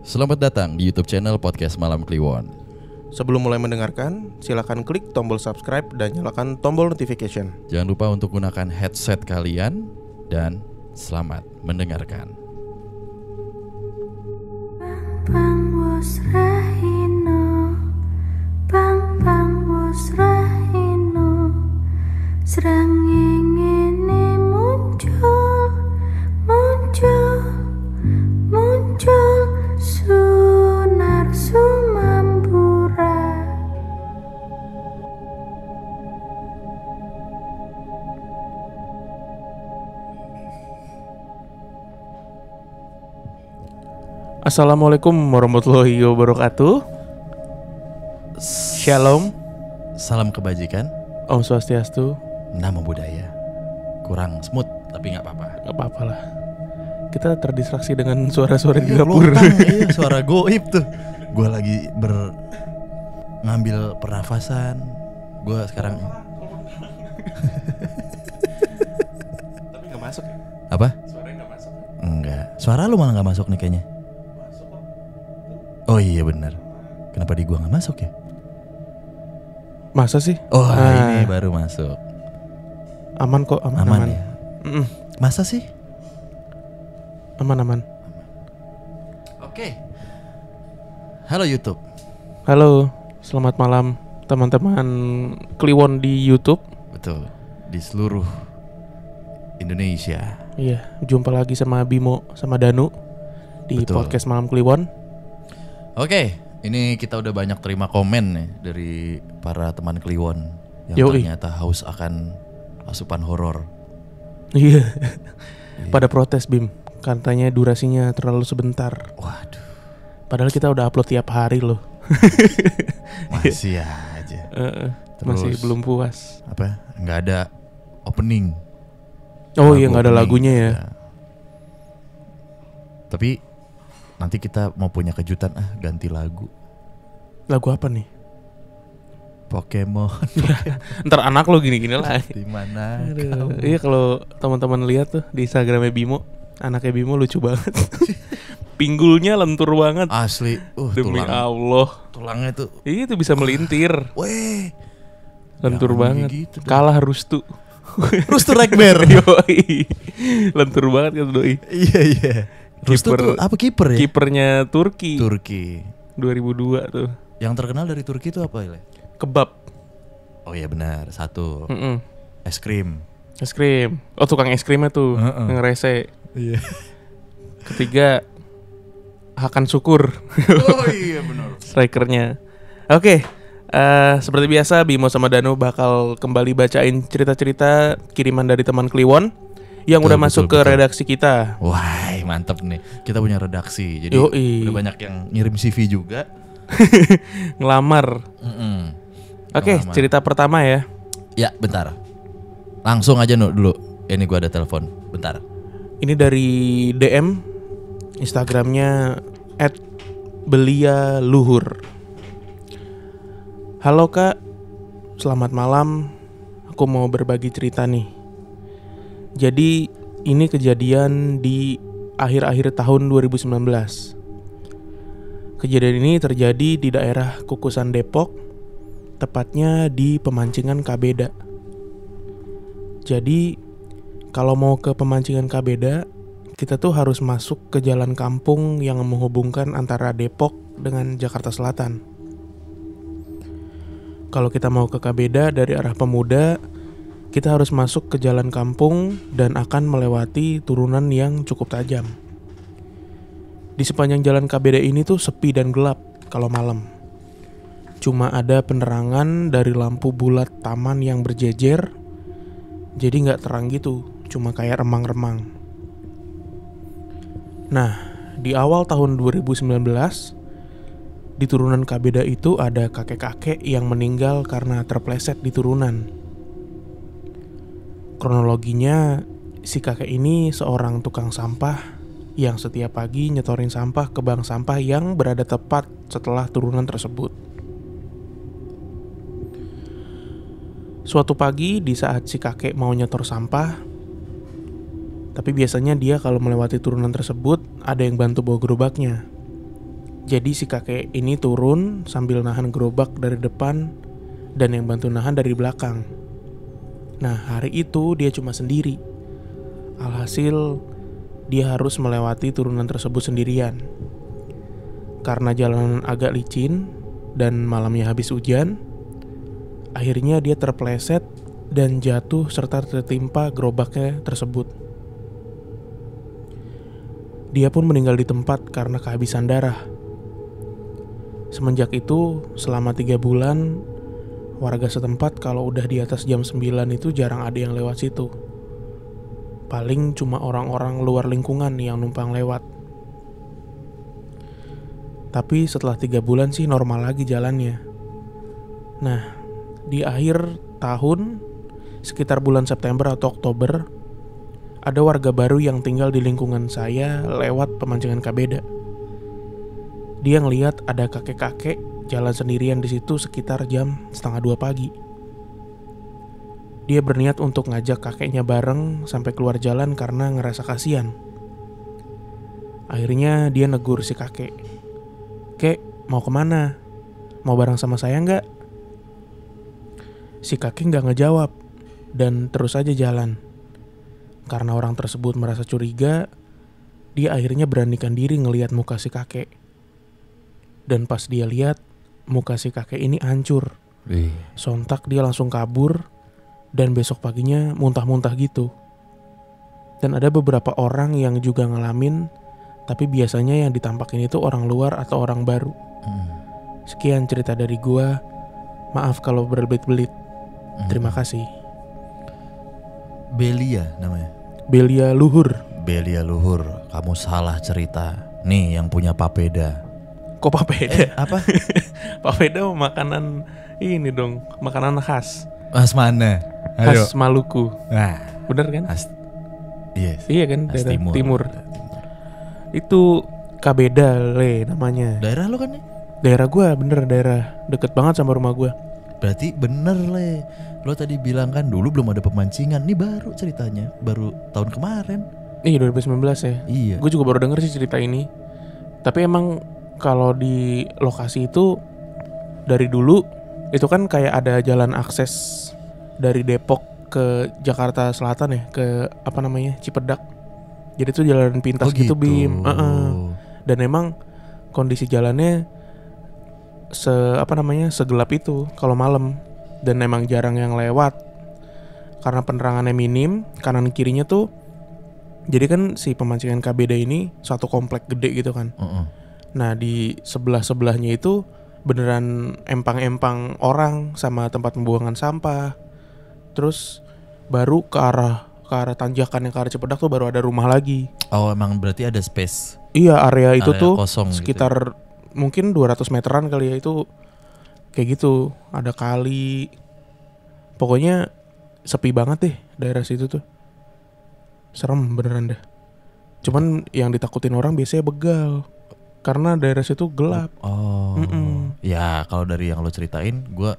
Selamat datang di YouTube channel Podcast Malam Kliwon. Sebelum mulai mendengarkan, silakan klik tombol subscribe dan nyalakan tombol notification. Jangan lupa untuk gunakan headset kalian dan selamat mendengarkan. Bang wos rahino, bang wos rahino, srengenge muncul sunar sumambura. Assalamualaikum warahmatullahi wabarakatuh. Shalom. Salam kebajikan. Om Swastiastu. Namo Buddhaya. Kurang smooth tapi gak apa-apa. Gak apa-apa lah. Kita terdistraksi dengan suara-suara di dapur. Iya, suara goib tuh. Gue lagi ngambil pernafasan. Gue sekarang Tapi gak masuk ya? apa? Suaranya gak masuk. Enggak. Suara lu malah gak masuk nih kayaknya. Oh iya benar. Kenapa di gua gak masuk ya? Masa sih? Oh ini baru masuk. Aman kok, aman. Ya. Masa sih? Aman. Oke. Halo YouTube. Halo, selamat malam teman-teman Kliwon di YouTube. Betul. Di seluruh Indonesia. Iya, jumpa lagi sama Bimo sama Danu di Betul. Podcast Malam Kliwon. Oke, ini kita udah banyak terima komen nih dari para teman Kliwon yang Yoi. ternyata haus akan asupan horor. Iya. Pada protes Bim, katanya durasinya terlalu sebentar. Waduh, Padahal kita udah upload tiap hari loh. masih aja. Masih Terus, belum puas. Apa? Nggak ada opening. Oh Lagu iya, nggak ada opening. lagunya ya. Tapi nanti kita mau punya kejutan, ganti lagu. Lagu apa nih? Pokemon. Ntar anak lo gini-gini lah. Di mana Aduh. kamu? Iya, kalau teman-teman lihat tuh di Instagramnya Bimo, anaknya Bimo lucu banget. Pinggulnya lentur banget. Asli. Demi Allah. Tulangnya tuh. Iya, itu bisa melintir. Weh. Lentur Jangan banget. gitu dong. Kalah Rustu. Rustu Rekber. Yoi. Lentur banget kan doi. Iya. Rustu tuh apa kiper ya? Kipernya Turki. 2002 tuh. Yang terkenal dari Turki itu apa ya? Kebab. Oh iya benar, satu. Es krim. Es krim. Oh, tukang es krimnya tuh. Heeh. Yang rese. Iya. Ketiga Hakan Syukur. Oh iya benar. Strikernya. Oke. Seperti biasa Bimo sama Danu bakal kembali bacain cerita-cerita kiriman dari teman Kliwon yang udah masuk ke redaksi kita. Wah, mantep nih. Kita punya redaksi. Jadi Yoi. udah banyak yang ngirim CV juga. Ngelamar. Oke, Ngelamar. cerita pertama ya. Ya, bentar. Langsung aja dulu. Ini gua ada telepon. Bentar. Ini dari DM Instagramnya @belialuhur. Halo kak, selamat malam. Aku mau berbagi cerita nih. Jadi ini kejadian di akhir-akhir tahun 2019. Kejadian ini terjadi di daerah Kukusan Depok, tepatnya di pemancingan Kabeda. Jadi kalau mau ke pemancingan Kabeda, kita tuh harus masuk ke jalan kampung yang menghubungkan antara Depok dengan Jakarta Selatan. Kalau kita mau ke Kabeda dari arah Pemuda, kita harus masuk ke jalan kampung dan akan melewati turunan yang cukup tajam. Di sepanjang jalan Kabeda ini tuh sepi dan gelap kalau malam. Cuma ada penerangan dari lampu bulat taman yang berjejer, jadi nggak terang gitu, cuma kayak remang-remang. Nah, di awal tahun 2019, di turunan Kabeda itu ada kakek-kakek yang meninggal karena terpleset di turunan. Kronologinya, si kakek ini seorang tukang sampah yang setiap pagi nyetorin sampah ke bank sampah yang berada tepat setelah turunan tersebut. Suatu pagi di saat si kakek mau nyetor sampah, tapi biasanya dia kalau melewati turunan tersebut ada yang bantu bawa gerobaknya. Jadi si kakek ini turun sambil nahan gerobak dari depan dan yang bantu nahan dari belakang. Nah, hari itu dia cuma sendiri. Alhasil dia harus melewati turunan tersebut sendirian. Karena jalanan agak licin dan malamnya habis hujan, akhirnya dia terpleset dan jatuh serta tertimpa gerobaknya tersebut. Dia pun meninggal di tempat karena kehabisan darah. Semenjak itu, selama 3 bulan, warga setempat kalau udah di atas jam 9 itu jarang ada yang lewat situ. Paling cuma orang-orang luar lingkungan yang numpang lewat. Tapi setelah 3 bulan sih normal lagi jalannya. Nah, di akhir tahun, sekitar bulan September atau Oktober, ada warga baru yang tinggal di lingkungan saya lewat pemancingan kabeda. Dia ngelihat ada kakek-kakek jalan sendirian di situ sekitar jam 1:30 pagi. Dia berniat untuk ngajak kakeknya bareng sampai keluar jalan karena ngerasa kasihan. Akhirnya dia negur si kakek. "Kek, mau kemana? Mau bareng sama saya nggak?" Si kakek nggak ngejawab dan terus aja jalan. Karena orang tersebut merasa curiga, dia akhirnya beranikan diri ngelihat muka si kakek. Dan pas dia lihat, muka si kakek ini hancur. Sontak dia langsung kabur, dan besok paginya muntah-muntah gitu. Dan ada beberapa orang yang juga ngalamin, tapi biasanya yang ditampakin itu orang luar atau orang baru. Sekian cerita dari gua. Maaf kalau berbelit-belit. Terima kasih. Belia namanya. Belia Luhur. Belia Luhur, kamu salah cerita. Nih yang punya papeda. Kok papeda? Apa? Papeda makanan ini dong, makanan khas. Mas mana? Ayo. Khas Maluku. Nah, Bener kan? yes. Iya kan, Khas daerah timur. timur. Itu Kabeda Le namanya. Daerah lo kan nih? Daerah gua bener, daerah deket banget sama rumah gua. Berarti bener Le. Lo tadi bilang kan dulu belum ada pemancingan. Nih baru ceritanya, baru tahun kemarin. Iya 2019 ya. Iya. Gue juga baru denger sih cerita ini. Tapi emang kalau di lokasi itu dari dulu itu kan kayak ada jalan akses dari Depok ke Jakarta Selatan ya, ke apa namanya, Cipedak. Jadi itu jalan pintas gitu Bim. Dan emang kondisi jalannya segelap itu kalau malam, dan emang jarang yang lewat karena penerangannya minim. Kanan kirinya tuh, jadi kan si pemancingan Kabeda ini satu komplek gede gitu kan. Nah di sebelah-sebelahnya itu beneran empang-empang orang sama tempat pembuangan sampah. Terus baru ke arah tanjakan yang ke arah Cipedak tuh baru ada rumah lagi. Oh emang berarti ada space. Iya, area itu Area tuh kosong sekitar mungkin 200 meteran kali ya, itu kayak gitu. Ada kali. Pokoknya sepi banget deh daerah situ tuh. Serem beneran dah. Cuman yang ditakutin orang biasanya begal, karena daerah situ gelap. Ya kalau dari yang lo ceritain, gue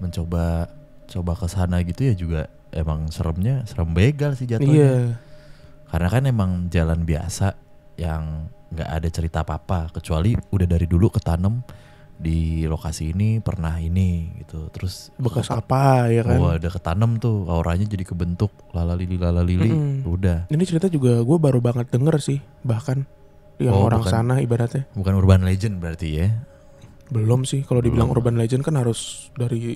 mencoba ke sana gitu ya juga emang serem begal sih jatuhnya. Iya. Karena kan emang jalan biasa yang nggak ada cerita apa-apa, kecuali udah dari dulu ketanam di lokasi ini pernah ini gitu. Terus Bekas apa ya kan? Udah ketanam tuh, auranya jadi kebentuk lalalili. Udah. Ini cerita juga gue baru banget denger sih, bahkan yang orang sana ibaratnya. Bukan urban legend berarti ya? Belum sih, kalau dibilang urban legend kan harus dari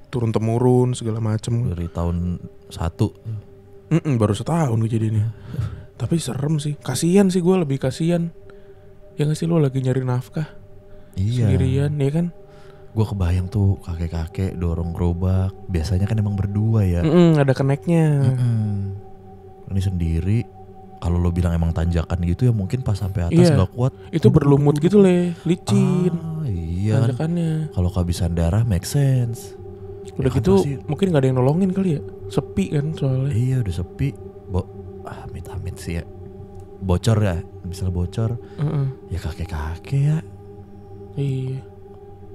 turun temurun segala macem. Dari tahun 1. Baru setahun kejadiannya. Tapi serem sih, kasihan sih, gue lebih kasihan. Ya nggak sih, lo lagi nyari nafkah sendirian ya kan? Gue kebayang tuh kakek-kakek dorong gerobak. Biasanya kan emang berdua ya. Ada keneknya. Ini sendiri. Kalau lo bilang emang tanjakan gitu ya mungkin pas sampai atas nggak kuat. Itu berlumut gitu Le, licin. Iya. Tanjakannya. Kalau kehabisan darah make sense. Udah ya gitu kan mungkin gak ada yang nolongin kali ya. Sepi kan soalnya. Iya udah sepi. Amit-amit sih ya. Bocor ya, misalnya bocor. Ya kakek-kakek ya. Iya.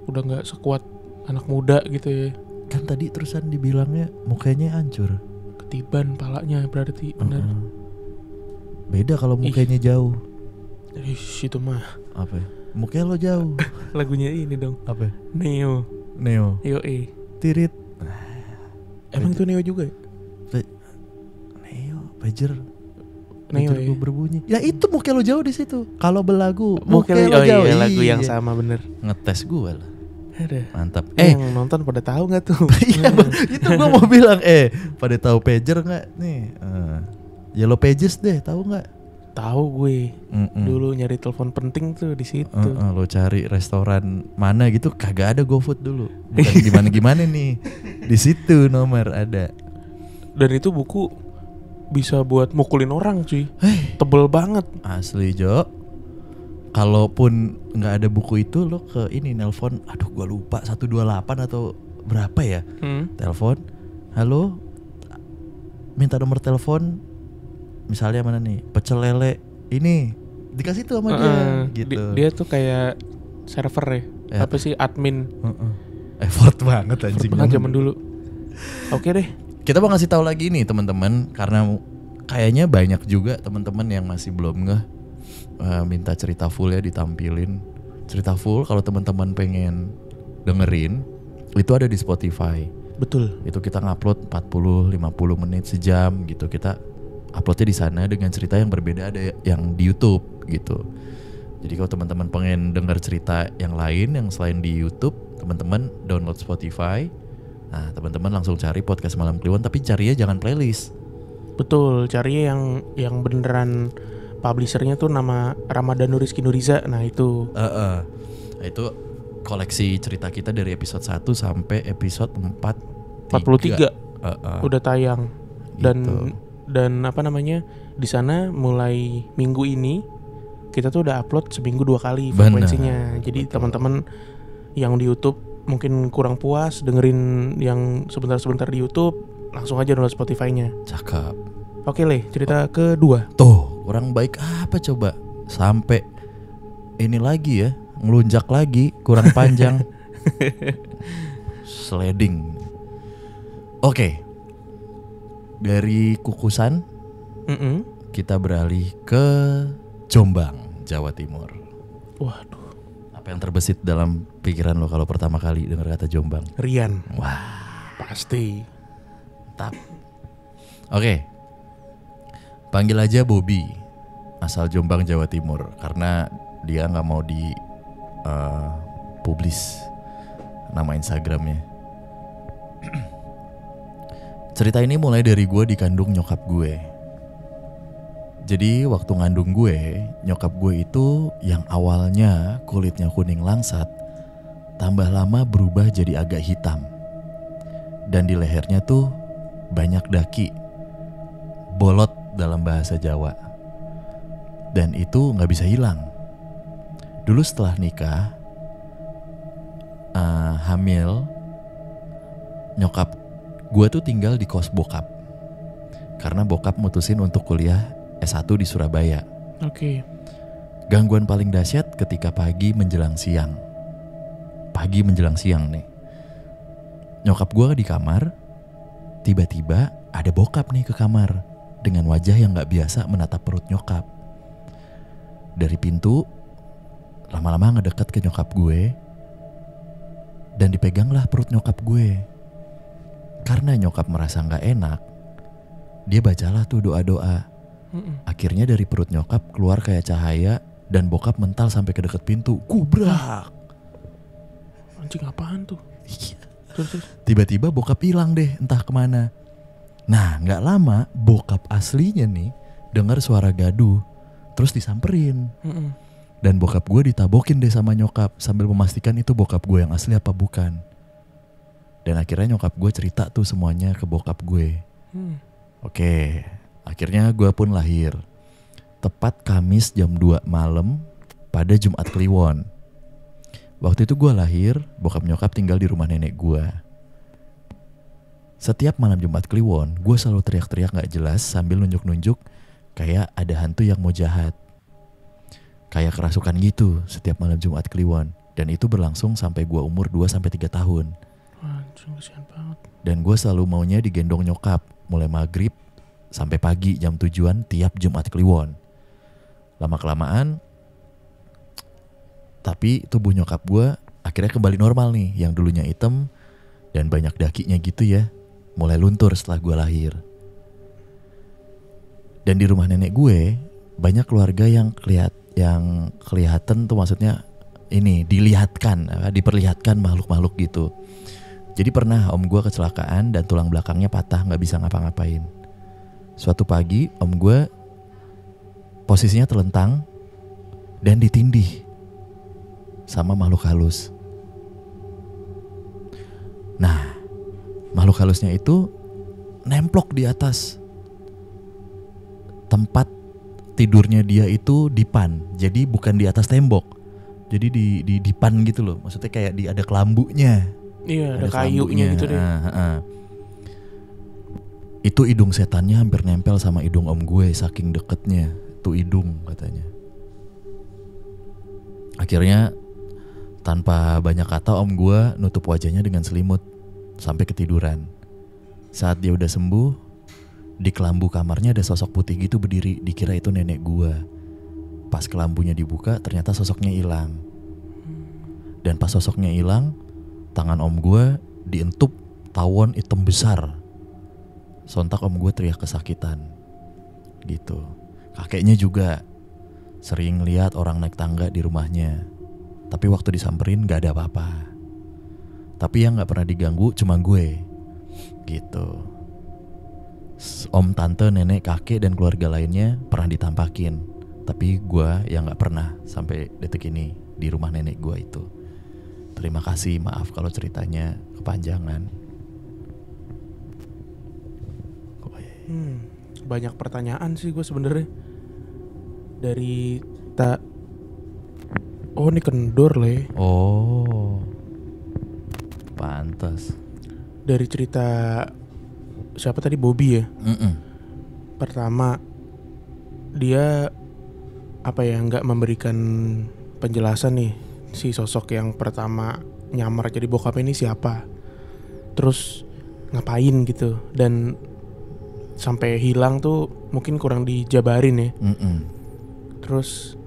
Udah gak sekuat anak muda gitu ya. Kan tadi terusan dibilangnya mukanya hancur. Ketiban palanya berarti bener. Beda kalau mukanya jauh. Itu mah Apa ya? Mukanya lo jauh. lagunya ini dong. Apa ya? Neo. Neo Tirit. Emang itu Neo juga ya? Neo Pager Neo Pager ya? gue berbunyi. Ya itu mukanya lo jauh di situ. Kalau belagu Mungkin mukanya lo jauh. iya, lagu yang Iya. sama bener. Ngetes gue lah. Ada. Mantap. Yang nonton pada tahu nggak tuh? Iya, itu gue mau bilang pada tahu pager nggak nih? Yellow Pages deh, tahu nggak? Tahu gue. Mm-mm. Dulu nyari telepon penting tuh di situ. Lo cari restoran mana gitu, kagak ada GoFood dulu. Bukan gimana nih, di situ nomor ada. Dan itu buku bisa buat mukulin orang cuy. Hei, Tebel banget. asli Jo. Kalaupun nggak ada buku itu, lo ke ini nelpon, aduh gue lupa 128 atau berapa ya? Telepon, halo, minta nomor telepon, misalnya mana nih, pecel lele, ini dikasih tuh sama dia, gitu. Dia tuh kayak server ya. Ya. Apa sih admin? Effort banget anjing. Pernah zaman dulu. Oke deh. Kita mau ngasih tahu lagi nih teman-teman, karena kayaknya banyak juga teman-teman yang masih belum minta cerita full ya ditampilin. Cerita full kalau teman-teman pengen dengerin itu ada di Spotify. Betul. Itu kita ngupload 40-50 menit sejam gitu. Kita uploadnya di sana dengan cerita yang berbeda, ada yang di YouTube gitu. Jadi kalau teman-teman pengen denger cerita yang lain yang selain di YouTube, teman-teman download Spotify. Nah, teman-teman langsung cari podcast Malam Kliwon, tapi carinya jangan playlist. Betul, cari yang beneran publishernya tuh nama Ramadhanu Rizky Nuriza. Nah itu Nah, itu koleksi cerita kita dari episode 1 sampai episode 43 udah tayang. Gitu. Dan apa namanya, di sana mulai minggu ini kita tuh udah upload seminggu 2 kali frekuensinya. Jadi teman-teman yang di YouTube mungkin kurang puas dengerin yang sebentar-sebentar di YouTube, langsung aja download Spotify-nya. Cakep. Oke Le, cerita kedua. Tuh, orang baik apa coba? Sampai ini lagi ya, ngelunjak lagi, kurang panjang. Sliding. Oke. Dari Kukusan kita beralih ke Jombang, Jawa Timur. Waduh, Apa yang terbesit dalam pikiran lo kalau pertama kali dengar kata Jombang? Rian. Wah, Pasti. mantap. Oke. Panggil aja Bobby, asal Jombang, Jawa Timur, karena dia nggak mau di publish nama Instagramnya. Cerita ini mulai dari gue dikandung nyokap gue. Jadi waktu ngandung gue, nyokap gue itu yang awalnya kulitnya kuning langsat, tambah lama berubah jadi agak hitam. Dan di lehernya tuh banyak daki, bolot dalam bahasa Jawa. Dan itu gak bisa hilang. Dulu setelah nikah, hamil, nyokap gue tuh tinggal di kos bokap. Karena bokap mutusin untuk kuliah S1 di Surabaya. Oke. Gangguan paling dahsyat ketika pagi menjelang siang. Pagi menjelang siang nih. Nyokap gue di kamar, tiba-tiba ada bokap nih ke kamar dengan wajah yang gak biasa menatap perut nyokap. Dari pintu, lama-lama ngedeket ke nyokap gue, dan dipeganglah perut nyokap gue. Karena nyokap merasa gak enak, dia bacalah tuh doa-doa. Akhirnya dari perut nyokap keluar kayak cahaya, dan bokap mental sampai ke deket pintu. Gubrak. Anjing apaan tuh? Iya. Terus. Tiba-tiba bokap hilang deh, entah kemana. Nah, gak lama bokap aslinya nih dengar suara gaduh, terus disamperin. Dan bokap gue ditabokin deh sama nyokap sambil memastikan itu bokap gue yang asli apa bukan. Dan akhirnya nyokap gue cerita tuh semuanya ke bokap gue. Oke, akhirnya gue pun lahir. Tepat Kamis jam 2 malam pada Jumat Kliwon. Waktu itu gue lahir, bokap nyokap tinggal di rumah nenek gue. Setiap malam Jumat Kliwon, gue selalu teriak-teriak gak jelas sambil nunjuk-nunjuk kayak ada hantu yang mau jahat. Kayak kerasukan gitu setiap malam Jumat Kliwon. Dan itu berlangsung sampai gue umur 2-3 tahun. Anjing kesian banget. Dan gue selalu maunya digendong nyokap mulai maghrib sampai pagi jam 7-an tiap Jumat Kliwon. Lama-kelamaan Tapi tubuh nyokap gue akhirnya kembali normal nih. Yang dulunya hitam dan banyak dakinya gitu ya, mulai luntur setelah gue lahir. Dan di rumah nenek gue banyak keluarga yang kelihatan tuh, maksudnya ini diperlihatkan makhluk-makhluk gitu. Jadi pernah om gue kecelakaan dan tulang belakangnya patah, gak bisa ngapa-ngapain. Suatu pagi om gue posisinya terlentang dan ditindih sama makhluk halus. Nah, makhluk halusnya itu nemplok di atas tempat tidurnya dia itu dipan. Jadi bukan di atas tembok. Jadi di dipan gitu loh. Maksudnya kayak ada kelambunya. Iya, ada kayunya gitu deh. Itu hidung setannya hampir nempel sama hidung om gue, saking deketnya tuh hidung katanya. Akhirnya tanpa banyak kata om gue nutup wajahnya dengan selimut sampai ketiduran. Saat dia udah sembuh, di kelambu kamarnya ada sosok putih gitu berdiri, dikira itu nenek gue. Pas kelambunya dibuka ternyata sosoknya hilang. Dan pas sosoknya hilang, tangan om gue dientup tawon hitam besar. Sontak om gue teriak kesakitan gitu. Kakeknya juga sering lihat orang naik tangga di rumahnya, tapi waktu disamperin gak ada apa-apa. Tapi yang gak pernah diganggu cuma gue gitu. Om, tante, nenek, kakek dan keluarga lainnya pernah ditampakin, tapi gue yang gak pernah sampai detik ini di rumah nenek gue itu. Terima kasih, maaf kalau ceritanya kepanjangan. Banyak pertanyaan sih gue sebenarnya. Dari oh ini kendor le. Oh, pantas. Dari cerita siapa tadi, Bobby ya. Pertama dia nggak memberikan penjelasan nih, si sosok yang pertama nyamar jadi bokap ini siapa, terus ngapain gitu, dan sampai hilang tuh mungkin kurang dijabarin ya. Terus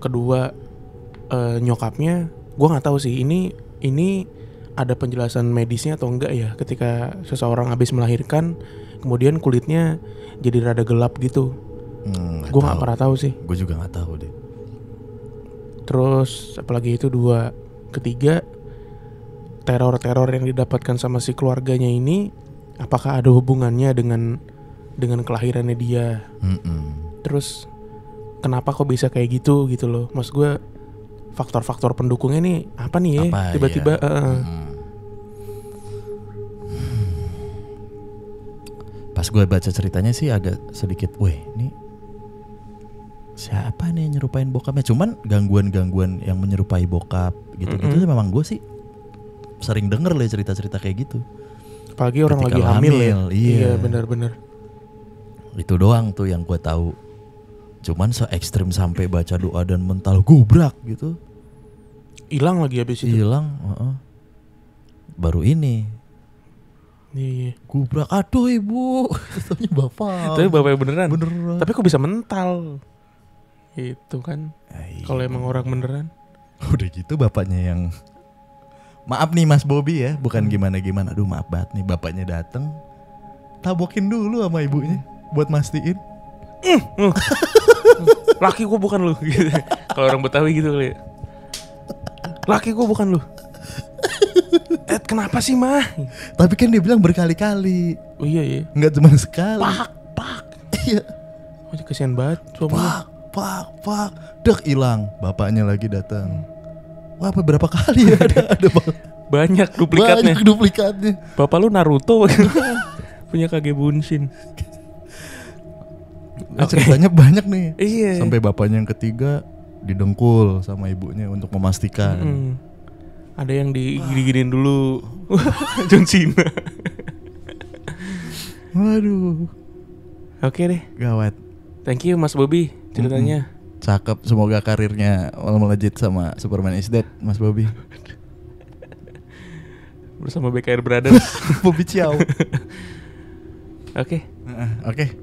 kedua, nyokapnya gue nggak tahu sih ini ada penjelasan medisnya atau enggak ya, ketika seseorang habis melahirkan kemudian kulitnya jadi rada gelap gitu. Gue nggak pernah tahu sih. Gue juga nggak tahu deh. Terus apalagi itu dua. Ketiga, teror yang didapatkan sama si keluarganya ini, apakah ada hubungannya dengan kelahirannya dia? Terus kenapa kok bisa kayak gitu loh? Maksud gue faktor-faktor pendukungnya nih apa nih ya? Tiba-tiba pas gue baca ceritanya sih agak sedikit, ini siapa nih yang nyerupain bokapnya? Cuman gangguan-gangguan yang menyerupai bokap gitu-gitu memang gue sih sering denger lah cerita-cerita kayak gitu. Apalagi orang ketika lagi hamil ya. Iya, benar-benar. Itu doang tuh yang gue tahu. Cuman se-ekstrim sampai baca doa dan mental gubrak gitu. Hilang lagi habis itu. Hilang, baru ini. Iya. Gubrak, aduh ibu. Tapi bapak. Tapi bapaknya beneran. Beneran. Tapi kok bisa mental? Itu kan. Kalau emang orang beneran. Udah gitu bapaknya yang, maaf nih Mas Bobby ya, bukan gimana-gimana. Aduh maaf banget nih, bapaknya dateng tabokin dulu sama ibunya buat mastiin. Laki gua bukan lu gitu. Kalau orang Betawi gitu kali ya. Laki gua bukan lu. Kenapa sih mah? Tapi kan dia bilang berkali-kali. Oh iya. Nggak cuma sekali. Pak. Iya. Oh, kasihan banget suaminya. Pak. Dek hilang. Bapaknya lagi datang. Wah, apa berapa kali ya ada banyak duplikatnya. Banyak duplikatnya. Bapak lu Naruto. Punya Kage Bunshin. Ceritanya banyak nih. Iya. Sampai bapaknya yang ketiga didengkul sama ibunya untuk memastikan. Ada yang digini-giniin dulu. John Cena. Waduh. Oke deh. Gawat. Thank you Mas Bobby ceritanya. Cakep, semoga karirnya melejit sama Superman is Dead, Mas Bobby. Bersama BKR Brothers. Bobby Ciao. Oke. Oke.